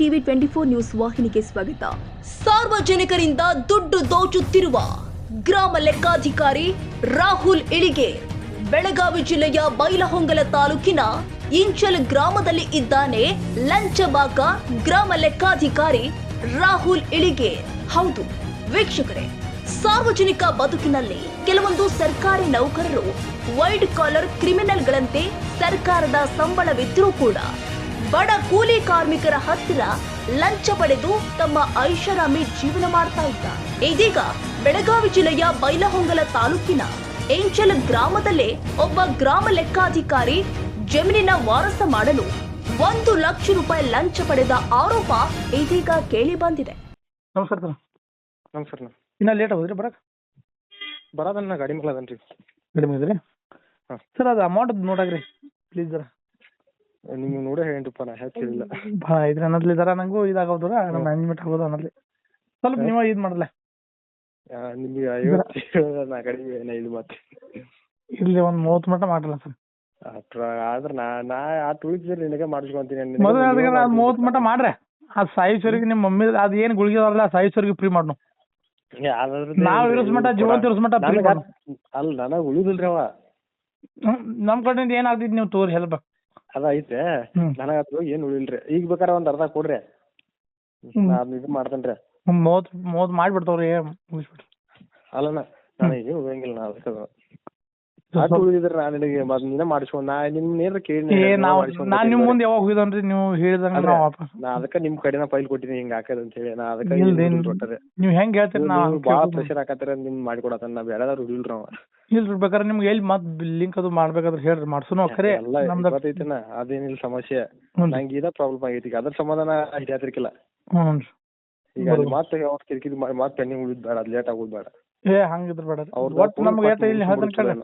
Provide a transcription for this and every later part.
TV 24 news ವಾಹಿನಿಗೆ ಸ್ವಾಗತ. ಸಾರ್ವಜನಿಕರಿಂದ ದುಡ್ಡು ದೋಚುತ್ತಿರುವ ಗ್ರಾಮ ಲೆಕ್ಕಾಧಿಕಾರಿ ರಾಹುಲ್ ಇಳಿಗೆ ಬೆಳಗಾವಿ ಜಿಲ್ಲೆಯ ಬೈಲಹೊಂಗಲ ತಾಲೂಕಿನ ಇಂಚಲ್ ಗ್ರಾಮದಲ್ಲಿ ಇದ್ದಾನೆ ಲಂಚಬಾಕ ಗ್ರಾಮ ಲೆಕ್ಕಾಧಿಕಾರಿ ರಾಹುಲ್ ಇಳಿಗೆ. ಹೌದು ವೀಕ್ಷಕರೇ, ಸಾರ್ವಜನಿಕ ಬದುಕಿನಲ್ಲಿ ಕೆಲವೊಂದು ಸರ್ಕಾರಿ ನೌಕರರು ವೈಟ್ ಕಾಲರ್ ಕ್ರಿಮಿನಲ್ಗಳಂತೆ ಸರ್ಕಾರದ ಸಂಬಳವಿದ್ದರೂ ಕೂಡ ಬಡ ಕೂಲಿ ಕಾರ್ಮಿಕರ ಹತ್ತಿರ ಲಂಚ ಪಡೆದು ತಮ್ಮ ಐಷಾರಾಮಿ ಜೀವನ ಮಾಡ್ತಾ ಇದ್ದಾರೆ. ಇದೀಗ ಬೆಳಗಾವಿ ಜಿಲ್ಲೆಯ ಬೈಲಹೊಂಗಲ ತಾಲೂಕಿನ ಎಂಚಲ್ ಗ್ರಾಮದಲ್ಲೇ ಒಬ್ಬ ಗ್ರಾಮ ಲೆಕ್ಕಾಧಿಕಾರಿ ಜಮೀನಿನ ವಾರಸ ಮಾಡಲು 1 ಲಕ್ಷ ರೂಪಾಯಿ ಲಂಚ ಪಡೆದ ಆರೋಪ ಇದೀಗ ಕೇಳಿ ಬಂದಿದೆ. ನಮಸ್ಕಾರ ಸರ್. ನಮಸ್ಕಾರ. ಇನ್ನ ಲೇಟ್ ಆಗೋದ್ರಿ ಬರೋದನ್ನ ಗಾಡಿ ಮೇಲೆ ಅದನ್ರಿ. ಗಾಡಿ ಮುಗಿದ್ರಿ ಸರ್. ಅದು ಅಮೌಂಟ್ ನೋಡಾಗ್ರಿ ಪ್ಲೀಸ್ ಜರ. ನಿಮ್ಗೆ ನೋಡೇ ಹೇಳಿಪ್ಪ, ನಾ ಹೇಳ್ತಿಲ್ಲ. ಭಾಳ ಇದ್ರಿ ಅನ್ನದ್ಲಿ ಜರ ನಂಗೂ ಇದಾಗೋದ್ರ ನಮ್ಮ ಮ್ಯಾನೇಜ್ಮೆಂಟ್ ಆಗೋದು ಅನ್ನದ್ಲಿ ಸ್ವಲ್ಪ ನೀವು ಇದು ಮಾಡಲ್ಲ. ನಿಮ್ಗೆ 50 ನಾ ಕಡಿಮೆ ಇದು ಮತ್ತೆ ಇಲ್ಲಿ ಒಂದು 30 ಮಟ್ಟ ಮಾಡಲ್ಲ ಸರ್. ಆದ್ರೆ ನಾ ಉಳಿದ್ರೆ ನಿನಗೆ ಮಾಡಿಸ್ಕೊಂತೀನಿ. ಮೊದಲು 30 ಮಟ್ಟ ಮಾಡ್ರೆ ಅದು ಸಾಯಿಸೋರಿಗೆ ನಿಮ್ಮ ಮಮ್ಮಿ ಅದು ಏನು ಗುಳಿಗೆ ಅಲ್ಲ ಸಾಯಿಸೋರಿಗೆ ಫ್ರೀ ಮಾಡ್ನು. ನಾವ್ ಇರಿಸ್ ಮಟ್ಟ ಜೀವಂತ ಇರಿಸ್ ಮಟ್ಟ ಫ್ರೀ ಮಾಡ್ನು. ಅಲ್ಲ ನನಗೆ ಉಳಿದಿಲ್ರಿ ಅವ. ನಮ್ ಕಡೆಯಿಂದ ಏನಾಗ್ತಿದ್ ನೀವು ತೋರಿ ಹೆಲ್ಪ್ ಅದ ಐತೆ. ನನಗ ಏನ್ ಉಳಿಲ್ರಿ. ಈಗ ಬೇಕಾರೆ ಒಂದ್ ಅರ್ಧ ಕೊಡ್ರಿ, ನಾನ್ ಇದು ಮಾಡ್ತೇನ್ರಿ. 30 ಮಾಡ್ಬಿಡ್ತಾವ್ರಿ ಮುಗಿಸ್ಬಿಡ್ರಿ. ಅಲ್ಲಣ್ಣ ನನಗೆ ಹೋಗಂಗಿಲ್ಲ. ನಾ ಅದಕ್ಕೆ ಉಳಿದಿದ್ರೆ ನಾನು ನಿನಗೆ ನೀನೇ ಮಾಡಿಸ್ಕೊಂಡ್ ನಾ ನಿಮ್ ನೇರ ಕೇಳಿ ನಾನ್ ನಿಮ್ ಮುಂದೆ ಯಾವಾಗ ಹೋಗಿದನ್ರಿ ನೀವು ಹೇಳಿದಂಗ ನಾ ಅದಕ್ಕ ನಿಮ್ ಕಡೆನ ಫೈಲ್ ಕೊಟ್ಟಿನಿ ಹಿಂಗ ಹಾಕದ ಅಂತ ಹೇಳಿ. ನಾ ಅದಕ್ಕ ನೀವ್ ಹೆಂಗ್ ಹೇಳ್ತೀರಿ ಬಾಳ ಪ್ರೆಷರ್ ಹಾಕತ್ತೀರ ನಿಮ್ ಮಾಡಿಕೊಡತ್ತ. ನಾ ಬೇಡದಾರು ಉಳಿಲ್ರಿ ಅವ. ಇಲ್ರಿ ಬೇಕಾದ್ರೆ ನಿಮ್ಗೆ ಎಲ್ಲಿ ಮತ್ ಲಿಂಕ್ ಅದು ಮಾಡ್ಬೇಕಾದ್ರೆ ಹೇಳ್ರಿ ಮಾಡ್ಸುನು. ಖರೆ ಗೊತ್ತೈತಿನ ಅದೇನಿಲ್ಲ ಸಮಸ್ಯೆ. ನಂಗೆ ಇದ ಪ್ರಾಬ್ಲಮ್ ಆಗೈತಿ. ಅದ್ರ ಸಮಾಧಾನ ಹಿಡಿಯಾತಿರ್ಕಿಲ್ಲ. ಈಗ ಮತ್ತೆ ಯಾವಾಗ ಕಿರಿಕಿರಿ ಮತ್ತೆ ಪೆಂಡಿಂಗ್ ಉಳಿದ್ ಬೇಡ, ಅದ್ ಲೇಟ್ ಆಗೋದ್ ಬೇಡ. ಹಂಗಿದ್ರ ಬೇಡ. ಒಟ್ಟು ನಮ್ಗೆ ಇಲ್ಲಿ ಹೇಳ್ತಾನೆ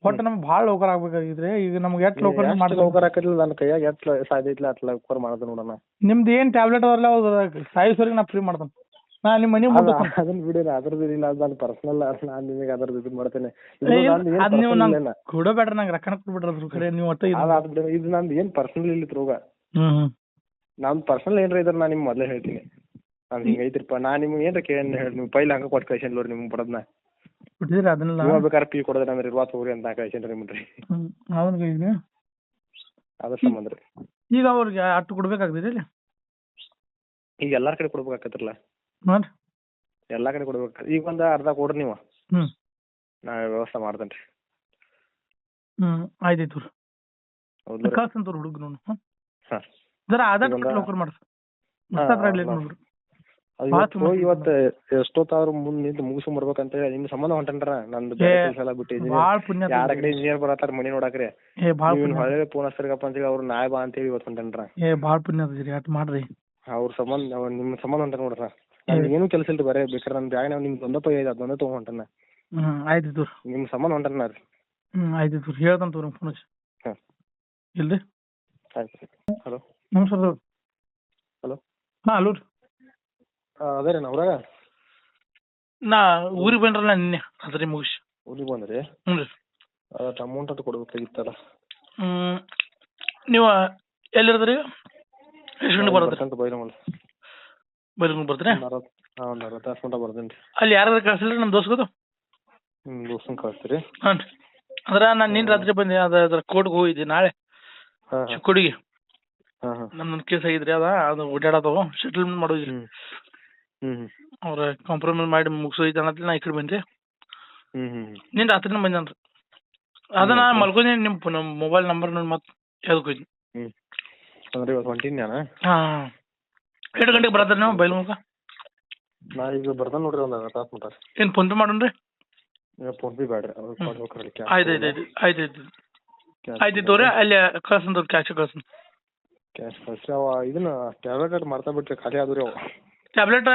ಒಟ್ಟು ನಮ್ಗೆ ಭಾಳ ಲೋಕರ್ ಆಗ್ಬೇಕಾಗಿದ್ರಿ. ಈಗ ನಮ್ಗೆ ಎಷ್ಟು ಲೋಕರ್ ಲೋಕರ್ ಹಾಕಿಲ್ಲ. ನನ್ನ ಕೈಯಾಗ ಎಷ್ಟು ಸಾಧ್ಯ ಐತಿಲ್ಲ ಅಟ್ ಲೋಕರ್ ಮಾಡೋದು ನೋಡೋಣ. ನಿಮ್ದು ಏನ್ ಟ್ಯಾಬ್ಲೆಟ್ ಅವಲ್ಲ ಸಾಯಿಸೋರಿಗೆ ನಾ ಫ್ರೀ ಮಾಡ್ತೇನೆ. ನಾ ನಿಮ್ಮ ಮನೆ ಅದನ್ನ ಬಿಡಿಲ್ಲ. ಅದ್ರದ್ದು ಇಲ್ಲ, ಅದು ಪರ್ಸನಲ್. ನಾನ್ ನಿಮಗೆ ಅದ್ರದ್ದು ಇದು ಮಾಡ್ತೇನೆ. ಅದ್ ನೀವು ನಂಗೆ ಕೊಡಬೇಡ್ರಿ, ನಂಗೆ ರೊಕ್ಕನ ಕೊಡ್ಬಿಡ್ರಿ. ಅದ್ರ ಕಡೆ ನೀವು ಒಟ್ಟು ಇದು ನಂದು ಏನ್ ಪರ್ಸನಲ್ ಇಲ್ಲಿ ರೋಗ. ನಮ್ ಪರ್ಸನಲ್ ಏನ್ರ ಇದ್ರ ನಾ ನಿಮ್ಗೆ ಮೊದಲೇ ಹೇಳ್ತೀನಿ. ನಾನ್ ಹಿಂಗ ಐತಿರಪ್ಪ. ನಾ ನಿಮ್ಗೆ ಏನ್ರ ಕೇಳಿ ಹೇಳಿ ನೀವು ಪೈಲ್ ಹಂಗ ಕೊಟ್ಟು ಕಳ್ಸೇನ್ ನೋಡ್ರಿ. ನಿಮ್ಗೆ ಬರೋದ್ನ ಬಿಟ್ಟಿದ್ರಿ ಅದನ್ನೆಲ್ಲ ಬೇಕಾದ್ರೆ ಪೀ ಕೊಡೋದ್ರೆ ಅಂದ್ರೆ 20 ಹೋಗ್ರಿ ಅಂತ ಕಳ್ಸೇನ್ರಿ ನಿಮ್ರಿ. ಅದ್ರ ಸಂಬಂಧ ರೀ. ಈಗ ಅವ್ರಿಗೆ ಅಟ್ಟು ಕೊಡ್ಬೇಕಾಗ್ತದೆ ಇಲ್ಲಿ. ಈಗ ಎಲ್ಲಾರ ಕಡೆ ಕೊಡ್ಬೇಕಾಕತ್ರಲ್ಲ. ಎಲ್ಲಾ ಕಡೆ ಕೊಡ್ಬೇಕು. ಈಗ ಒಂದ್ ಅರ್ಧ ಕೊಡ್ರಿ ನೀವು. ನಾ ವ್ಯವಸ್ಥೆ ಮಾಡ್ತೇನ್ರಿ. ಆಯ್ತಾಯ್ತು ಕಳ್ಸಂತವ್ರು ಹುಡುಗ ಜರ ಆದಷ್ಟು ಲೋಕರ್ ಮಾಡ್ಸ. ಇವತ್ತು ಎಷ್ಟೊತ್ತಾದ್ರು ಮುಂದ್ ನಿಂತು ಮುಗಿಸ್ಕೊಂಡ್ ಬರ್ಬೇಕಂತ ಹೇಳಿ ನಿಮ್ ಸಂಬಂಧ ಹೊಂಟನ್ರ. ನಂದು ಕೆಲಸ ಎಲ್ಲ ಬಿಟ್ಟಿದ್ದೀನಿ. ಯಾರ ಕಡೆ ಇಂಜಿನಿಯರ್ ಬರತ್ತಾರ ಮನಿ ನೋಡಾಕ್ರಿ. ಹೊಳೆ ಫೋನ್ ಹಚ್ತಾರಪ್ಪ ಅಂತೇಳಿ ಅವ್ರು ನಾಳೆ ಬಾ ಅಂತೇಳಿ ಇವತ್ತು ಹೊಂಟನ್ರ. ಬಾಳ್ ಪುಣ್ಯ ಅದ್ರಿ ಅಟ್ ಮಾಡ್ರಿ. ಅವ್ರ ಸಂಬಂಧ ನಿಮ್ ಸಂಬಂಧ ಹೊಂಟ ನೋಡ್ರ. ನನ್ಗೆ ಏನು ಕೆಲಸ ಇಲ್ರಿ. ಬರೇ ಬೇಕಾರೆ ನನ್ ಬ್ಯಾಗ್ ನಿಮ್ಗೆ ಒಂದಪ್ಪ ಅದೊಂದೇ ತಗೊಂಡ್ ಹೊಂಟನ. ಆಯ್ತು ನಿಮ್ ಸಂಬಂಧ ಹೊಂಟನ ರೀ. ಆಯ್ತು ಹೇಳ್ದಂತ ಫೋನ್ ಹಚ್ಚಿ. ಇಲ್ರಿ ಆಯ್ತು. ಹಲೋ ನಮಸ್ಕಾರ. ಹಲೋ ಹಲೋ ರೀ. ಅದೇ ರೀ ಅವ್ರಾಗ ನಾ ಊರಿಗೆ ಬಂದ್ರಲ್ಲ ನಿನ್ನೆ ಅದ್ರಿ ಮುಗಿಸಿ. ಊರಿಗೆ ಬಂದ್ರಿ? ಹ್ಞೂ ರೀ. ಅಮೌಂಟ್ ಅಂತ ಕೊಡ್ಬೇಕಾಗಿತ್ತಲ್ಲ. ನೀವು ಎಲ್ಲಿರೋದ್ರಿ? ಎಷ್ಟು ಗಂಟೆ ಬರೋದ್ರಿ? ಬೈಲಂಗ್ ಬರ್ತೀರಿ? ಒಂದು 60 ಗಂಟೆ ಬರ್ತೀನಿ ರೀ. ಅಲ್ಲಿ ಯಾರು ಕಳ್ಸಿಲ್ರಿ ನಮ್ಮ ದೋಸ್ಗದು? ದೋಸ್ತನ ಕಳಿಸ್ತೀರಿ? ಹಾಂ ರೀ. ಅಂದ್ರೆ ನಾನು ನಿನ್ನ ರಾತ್ರಿ ಬಂದೆ. ಅದ್ರ ಕೋರ್ಟ್ಗೆ ಹೋಗಿದ್ದೆ ನಾಳೆ ಚಿಕ್ಕೋಡಿಗೆ. ನನ್ನ ಕೇಸ್ ಆಗಿದ್ರಿ. ಅದು ಓಡಾಡೋದು ಸೆಟಲ್ಮೆಂಟ್ ಮಾಡೋದ್ರಿ. ಅವ್ರ ಕಾಂಪ್ರಮೈಸ್ ಮಾಡಿ ಮುಗಿಸೋಯ್ತು ಅನ್ನತ್ಲಿ ನಾ ಈ ಕಡೆ ಬಂದೆ. ನಿನ್ನ ರಾತ್ರಿನ ಬಂದೇನ್ರಿ. ಅದ ನಾ ಮಲ್ಕೊಂಡೆ. ನಿಮ್ಮ ಮೊಬೈಲ್ ನಂಬರ್ ನೋಡಿ ಮತ್ತೆ ಯಾವ್ದಕ್ಕೆ ಹೋಯ್ತು. ಅಂದ್ರೆ ಇವತ್ತು ಹೊಂಟೀನಿ ನಾನು. ಹಾಂ. ಎಷ್ಟು ಗಂಟೆಗೆ ಬರತ್ತೀರಿ ನೀವು ಬೈಲಮುಖ? ನಾ ಈಗ ಬರ್ತಾನೆ ನೋಡ್ರಿ. ಒಂದು ಅರ್ಧ ತಾಸು ಮಟ್ಟ. ಏನು ಫೋನ್ ಪೇ ಮಾಡೋಣ್ರಿ? ಫೋನ್ ಪೇ ಬೇಡ್ರಿ. ಆಯ್ತು ತೋರಿ. ಅಲ್ಲಿ ಕಳ್ಸಂತವ್ರಿ ಕ್ಯಾಶ್ ಕಳ್ಸನ್. ಕ್ಯಾಶ್ ಕಳ್ಸಿ. ಅವ ಇದನ್ನ ಟ್ಯಾಬ್ಲೆಟ್ ಮಾಡ್ತಾ ಬಿಟ್ರಿ ಖಾಲಿ ಆದ್ರಿ ಅವ ಟ್ಯಾಬ್ಲೆಟ್.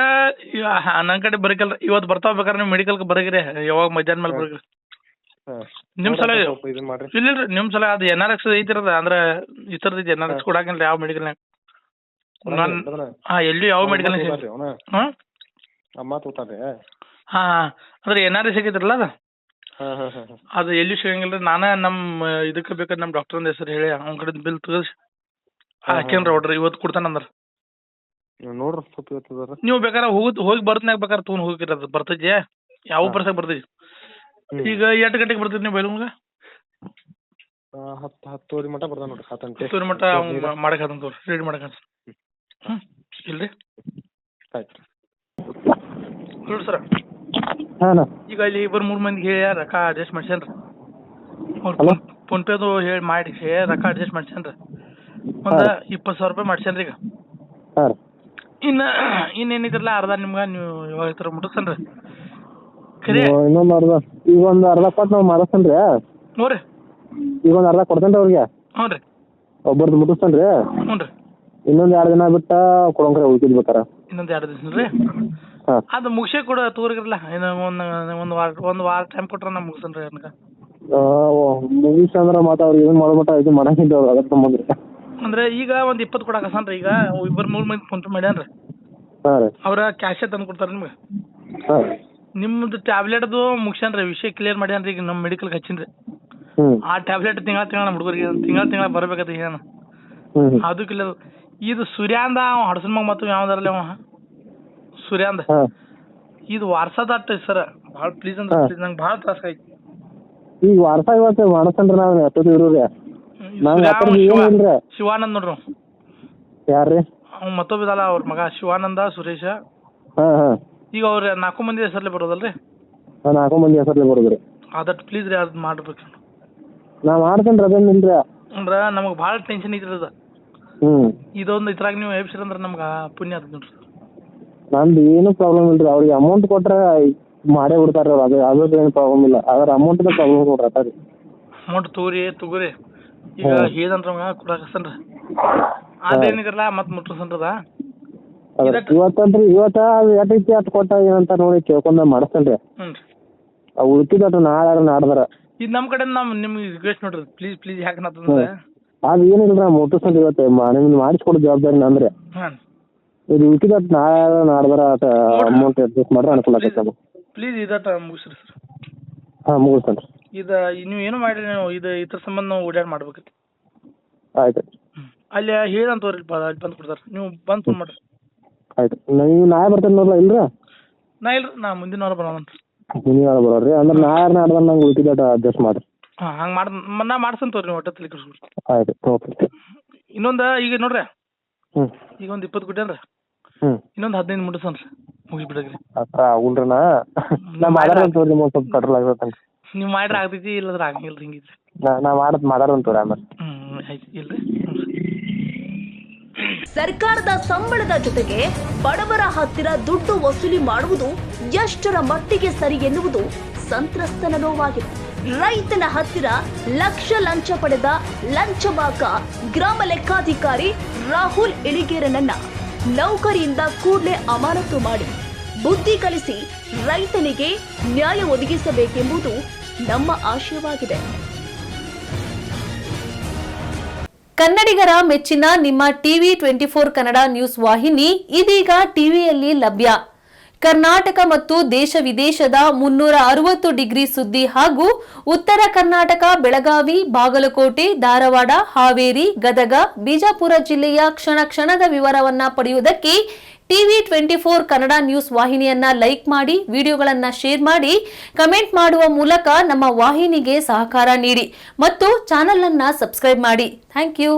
ನನ್ನ ಕಡೆ ಬರಕಲ್ರಿ. ಇವತ್ತು ಬರ್ತಾವ ಬೇಕಾದ್ರೆ ನೀವು ಮೆಡಿಕಲ್ಗೆ ಬರಗ್ರಿ. ಯಾವಾಗ ಮಧ್ಯಾಹ್ನ ಮೇಲೆ ಬರಗ್ರಿ. ನಿಮ್ಮ ಸಲ ಇಲ್ಲಿಲ್ರಿ. ನಿಮ್ಮ ಸಲ ಅದು NRX ಐತಿರದ ಅಂದ್ರೆ ಈ ಥರದ್ದು ಐತಿ. NRX ಕೊಡಾಕಿಲ್ಲ ಯಾವ ಮೆಡಿಕಲ್ನಾಗ. ಎಲ್ಲಿ ಯಾವ ಮೆಡಿಕಲ್ ಅಂದ್ರೆ NRS ಸಿಗೈತ್ರಲ್ಲ ಅದು. ಅದು ಎಲ್ಲಿ ಸಿಗಂಗಿಲ್ರಿ. ನಾನ ನಮ್ಮ ಇದಕ್ಕೆ ಬೇಕಾದ್ರೆ ನಮ್ಮ ಡಾಕ್ಟರ್ ಹೆಸರು ಹೇಳಿ ಅವ್ನ ಕಡೆ ಬಿಲ್ ತೆಗಿಸಿ ಹಾಕೇನ್ರಿ. ಆರ್ಡ್ರ್ ಇವತ್ತು ಕೊಡ್ತಾನಂದ್ರ. ನೋಡ್ರಿ ಸ್ವಲ್ಪ ಇವತ್ತು ನೀವು ಬೇಕಾದ್ರೆ ಹೋಗಿ ಬರ್ತನಾಗ ಬೇಕಾದ್ರೆ ತೊಗೊಂಡು ಹೋಗಿರೋದು ಬರ್ತೈತಿ ಯಾವ ಬರ್ಸಕ್ ಬರ್ತೈತಿ. ಈಗ 8 ಗಂಟೆಗೆ ಬರ್ತೈತಿ ನೀವು ಬೈಲುಂಗ 10 ಮಟ್ಟ ಬರ್ತಾವ ನೋಡ್ರಿ. 10 ಮಟ್ಟ ಮಾಡಕ್ ತೋರಿ ರೆಡಿ ಮಾಡಕ್ ಇಲ್ರಿ ಆಯ್ತು ನೋಡ್ರಿ ಸರ. ಈಗ ಇಲ್ಲಿ 3 ಮಂದಿಗೆ ಹೇಳಿ ರೊಕ್ಕ ಅಡ್ಜಸ್ಟ್ ಮಾಡ್ಸ್ಯಾನ್ರಿ. ಅವ್ರು ಫೋನ್ ಪೇದು ಹೇಳಿ ಮಾಡಿ ರೊಕ್ಕ ಅಡ್ಜಸ್ಟ್ ಮಾಡ್ಸ್ಯಾನ್ರಿ. ಒಂದು 20,000 ರೂಪಾಯಿ ಮಾಡ್ಸ್ಯಾನ್ರಿ. ಈಗ ಇನ್ನೇನಿದ್ರಲ್ಲ ಅರ್ಧ ನಿಮ್ಗೆ ನೀವು ಯಾವಾಗ ಹೇಳ್ತಾರ ಮುಟ್ಟಿಸ್ತೇನ್ರಿ. ಖರೆ ಇನ್ನೊಂದು ಅರ್ಧ ಈಗ ಒಂದು ಅರ್ಧ ಕೊಟ್ಟು ನಾವು ಮಾಡಿಸ್ತೇನ್ರಿ. ಹ್ಞೂ ರೀ ಈಗ ಒಂದು ಅರ್ಧ ಕೊಡ್ತೇನ್ರಿ ಅವ್ರಿಗೆ. ಹ್ಞೂ ರೀ ಒಬ್ಬರದ್ದು ಮುಟ್ಟಿಸ್ತೇನ್ರಿ. ಹ್ಞೂ ರೀ ಇನ್ನೊಂದು 2 ದಿನ ಬಿಟ್ಟ ಕೊಡೋಂಗ್ರಿ ಉಳ್ಕಿದ್ ಬೇಕಾರ. ಇನ್ನೊಂದು 2 ದಿವಸ ರೀ ಅದು ಮುಗಿಸೇ ಕೊಡ ತೋರಿಗಿರಲ್ಲ. ಇನ್ನು ಒಂದು ವಾರ ಟೈಮ್ ಕೊಟ್ರೆ ನಾ ಮುಗಿಸ್ತೇನ್ರಿ ಅದಕ್ಕೆ. ಮುಗಿಸಂದ್ರ ಮತ್ತೆ ಅವ್ರು ಇದನ್ನ ಮಾಡ್ಬಿಟ್ಟ ಇದು ಮಾಡಂಗಿಲ್ಲ ಅವ್ರು ಅದಕ್ಕೆ ಸಂಬಂಧ್ರಿ. ಅಂದ್ರೆ ಈಗ ಒಂದು 20 ಕೊಡಕಸನ್ರಿ. ಈಗ 2-3 ಮಂದಿ ಫೋನ್ ಪೇ ಮಾಡ್ಯಾನ್ರಿ. ಅವ್ರ ಕ್ಯಾಶೇ ತಂದು ಕೊಡ್ತಾರೆ ನಿಮ್ಗೆ. ನಿಮ್ದು ಟ್ಯಾಬ್ಲೆಟ್ದು ಮುಗಿಸ್ಯಾನ್ರಿ, ವಿಷಯ ಕ್ಲಿಯರ್ ಮಾಡ್ಯಾನ್ರಿ. ಈಗ ನಮ್ಮ ಮೆಡಿಕಲ್ಗೆ ಹಚ್ಚಿನ್ರಿ. ಆ ಟ್ಯಾಬ್ಲೆಟ್ ತಿಂಗಳ ನಮ್ಮ ಹುಡುಗರಿಗೆ ತಿಂಗಳ ಬರ್ಬೇಕತ್ತ ಏನು ಅದಕ್ಕಿಲ್ಲ. ಇದು ಸೂರ್ಯಾಂದ ಅವ ಹಡಸನ್ ಮಗ ಮತ್ತು ಯಾವ್ದಾರಲ್ಲ ಅವ ಸೂರ್ಯಾಂದ ಇದು ವಾರಸದಟ್ಟ ಸರ್. ಭಾಳ ಪ್ಲೀಸ್ ಅಂದ್ರೆ ಪ್ಲೀಸ್ ನಂಗೆ ಭಾಳ ತ್ರಾಸ ಐತಿ. ಈಗ ವಾರಸ ಇವತ್ತು ಮಾಡಸನ್ರಿ ನಾವು ಎಷ್ಟೊತ್ತು ಇರೋರಿ. ಶಿವಾನಂದ್ ನೋಡ್ರಿ. ಯಾರ್ರಿ ಅವ್ನು ಮತ್ತೊಬ್ಬಿದಲ್ಲ ಅವ್ರ ಮಗ ಶಿವಾನಂದ ಸುರೇಶ. ಈಗ ಅವ್ರ 4 ಮಂದಿ ಹೆಸರ್ಲಿ ಬರೋದಲ್ರಿ. 4 ಮಂದಿ ಹೆಸರ್ಲಿ ಬರೋದ್ರಿ. ಅದಟ್ಟು ಪ್ಲೀಸ್ ರೀ ಅದು ಮಾಡ್ಬೇಕು. ನಾ ಮಾಡ್ತೇನ್ರಿ ಅದೇನಿಲ್ರಿ. ಅಂದ್ರ ನಮಗೆ ಭಾಳ ಟೆನ್ಷನ್ ಐತ್ರಿ ಅದು. ಇದೊಂದು ಇದ್ರಾಗ ನೀವು ಎಬ್ಸಿರ ಅಂದ್ರೆ ನಮ್ಗೆ ಪುಣ್ಯ ಆಗ್ತದೆ ನೋಡ್ರಿ. ನಂದು ಏನು ಪ್ರಾಬ್ಲಮ್ ಇಲ್ರಿ. ಅವ್ರಿಗೆ ಅಮೌಂಟ್ ಕೊಟ್ರೆ ಮಾಡೇ ಬಿಡ್ತಾರ ಅವ್ರು. ಅದ್ರದ್ದು ಏನು ಪ್ರಾಬ್ಲಮ್ ಇಲ್ಲ. ಆದ್ರೆ ಅಮೌಂಟ್ ಪ್ರಾಬ್ಲಮ್ ನೋಡ್ರಿ ಅಟ್ಟಾರಿ. ಅಮೌಂಟ್ ತಗೋರಿ ಈಗ ಹೇಳಂದ್ರ ಕೊಡಕಸ್ತನ್ರಿ. ಅದೇನಿದ್ರಲ್ಲ ಮತ್ತೆ ಮುಟ್ಟಿಸನ್ರದ ಇವತ್ತಂತ್ರಿ ಇವತ್ತು ಅದು ಎಷ್ಟೈತಿ ಅಷ್ಟು ಕೊಟ್ಟ ಏನಂತ ನೋಡಿ ಕೇಳ್ಕೊಂಡ ಮಾಡಿಸ್ತೇನ್ರಿ. ಉಳ್ಕಿದಟ್ಟು ನಾಳೆ ನಾಡ್ದಾರ ಇದು ನಮ್ಮ ಕಡೆ ನಿಮ್ಗೆ ರಿಕ್ವೆಸ್ಟ್ ನೋಡ್ರಿ ಪ್ಲೀಸ್ ಪ್ಲೀಸ್. ಯಾಕಂತಂದ್ರೆ ಅದು ಏನಿಲ್ಲ ಮುಟ್ಟಿಸ್ತೇನ್ರಿ ಇವತ್ತು. ನಿಮ್ಗೆ ಮಾಡಿಸ್ಕೊಡೋ ಜವಾಬ್ದಾರಿ ನಂದ್ರೆ. ಇದು ಉಳ್ಕಿದಟ್ಟು ನಾಳೆ ನಾಡ್ದಾರ ಅಮೌಂಟ್ ಅಡ್ಜಸ್ಟ್ ಮಾಡ್ರೆ ಅನುಕೂಲ ಆಗತ್ತೆ. ಪ್ಲೀಸ್ ಇದಟ ಮುಗಿಸ್ರಿ ಸರ್. ಮುಗಿಸ್ತೇನ್ರಿ. ಇದು ನೀವು ಏನು ಮಾಡಿರಿ ನೀವು ಇದು ಇದ್ರ ಸಂಬಂಧ ನಾವು ಓಡಾಡಿ ಮಾಡ್ಬೇಕೈತಿ. ಆಯ್ತು ಅಲ್ಲಿ ಹೇಳಂತವ್ರಿ ಅಲ್ಲಿ ಬಂದು ಕೊಡ್ತಾರೆ. ನೀವು ಬಂದು ಫೋನ್ ಮಾಡ್ರಿ. ಆಯ್ತು ನೀವು ನಾಳೆ ಬರ್ತೇನೆ ನೋಡ್ಲ ಇಲ್ರಿ. ನಾ ಮುಂದಿನ ವಾರ ಬರೋಣಂತ್ರಿ. ಮುಂದಿನ ವಾರ ಬರೋರಿ ಅಂದ್ರೆ ನಾಳೆ ನಾಡ್ದ ನಂಗೆ ಉಳ್ಕಿದಟ ಅಡ್ಜಸ್ಟ್ ಮಾಡ್ರಿ. ಹಂಗೆ ನಾ ಮಾಡ್ಸಂತ ತೋರಿ ನೀವು ಒಟ್ಟ ತಲೆ ಕೆಡಿಸ್ಬಿಡ್ರಿ. ಆಯ್ತು ಓಕೆ. ಇನ್ನೊಂದು ಈಗ ನೋಡ್ರಿ ಈಗ ಒಂದು 20 ಕೊಟ್ಟೇನ್ರಿ. ಇನ್ನೊಂದು 15 ಮುಟ್ಟಿಸನ್ರಿ ಮುಗಿಸ್ಬಿಡ್ರಿ. ಆಗುಲ್ರಿ ನಾ ಮಾಡಾರಂತ ತೋರಿ ಸ್ವಲ್ಪ ಕಟ್ರೋಲ್ ಆಗತ್ತಂತ. ನೀವು ಮಾಡ್ರೆ ಆಗ್ತೈತಿ ಇಲ್ಲದ್ರ ಆಗಂಗಿಲ್ರಿ. ಹಿಂಗಿದ್ರಿ ನಾ ಮಾಡಾರಂತ ತೋರಿ ಆಮೇಲೆ. ಆಯ್ತು ಇಲ್ರಿ. ಸರ್ಕಾರದ ಸಂಬಳದ ಜೊತೆಗೆ ಬಡವರ ಹತ್ತಿರ ದುಡ್ಡು ವಸೂಲಿ ಮಾಡುವುದು ಎಷ್ಟರ ಮಟ್ಟಿಗೆ ಸರಿ ಎನ್ನುವುದು ಸಂತ್ರಸ್ತನ ನೋವಾಗಿದೆ. ರೈತನ ಹತ್ತಿರ ಲಕ್ಷ ಲಂಚ ಪಡೆದ ಲಂಚಬಾಕ ಗ್ರಾಮ ಲೆಕ್ಕಾಧಿಕಾರಿ ರಾಹುಲ್ ಇಳಿಗೇರನನ್ನ ನೌಕರಿಯಿಂದ ಕೂಡಲೇ ಅಮಾನತು ಮಾಡಿ ಬುದ್ಧಿ ಕಲಿಸಿ ರೈತನಿಗೆ ನ್ಯಾಯ ಒದಗಿಸಬೇಕೆಂಬುದು ನಮ್ಮ ಆಶಯವಾಗಿದೆ. ಕನ್ನಡಿಗರ ಮೆಚ್ಚಿನ ನಿಮ್ಮ ಟಿವಿ 24 ಕನ್ನಡ ನ್ಯೂಸ್ ವಾಹಿನಿ ಇದೀಗ ಟಿವಿಯಲ್ಲಿ ಲಭ್ಯ. ಕರ್ನಾಟಕ ಮತ್ತು ದೇಶ ವಿದೇಶದ 360 ಡಿಗ್ರಿ ಸುದ್ದಿ ಹಾಗೂ ಉತ್ತರ ಕರ್ನಾಟಕ, ಬೆಳಗಾವಿ, ಬಾಗಲಕೋಟೆ, ಧಾರವಾಡ, ಹಾವೇರಿ, ಗದಗ, ಬಿಜಾಪುರ ಜಿಲ್ಲೆಯ ಕ್ಷಣ ಕ್ಷಣದ ವಿವರವನ್ನ ಪಡೆಯುವುದಕ್ಕೆ ಟಿವಿ 24 ಕನ್ನಡ ನ್ಯೂಸ್ ವಾಹಿನಿಯನ್ನ ಲೈಕ್ ಮಾಡಿ, ವಿಡಿಯೋಗಳನ್ನ ಶೇರ್ ಮಾಡಿ, ಕಮೆಂಟ್ ಮಾಡುವ ಮೂಲಕ ನಮ್ಮ ವಾಹಿನಿಗೆ ಸಹಕಾರ ನೀಡಿ ಮತ್ತು ಚಾನೆಲ್ ಅನ್ನ ಸಬ್ಸ್ಕ್ರೈಬ್ ಮಾಡಿ. Thank you.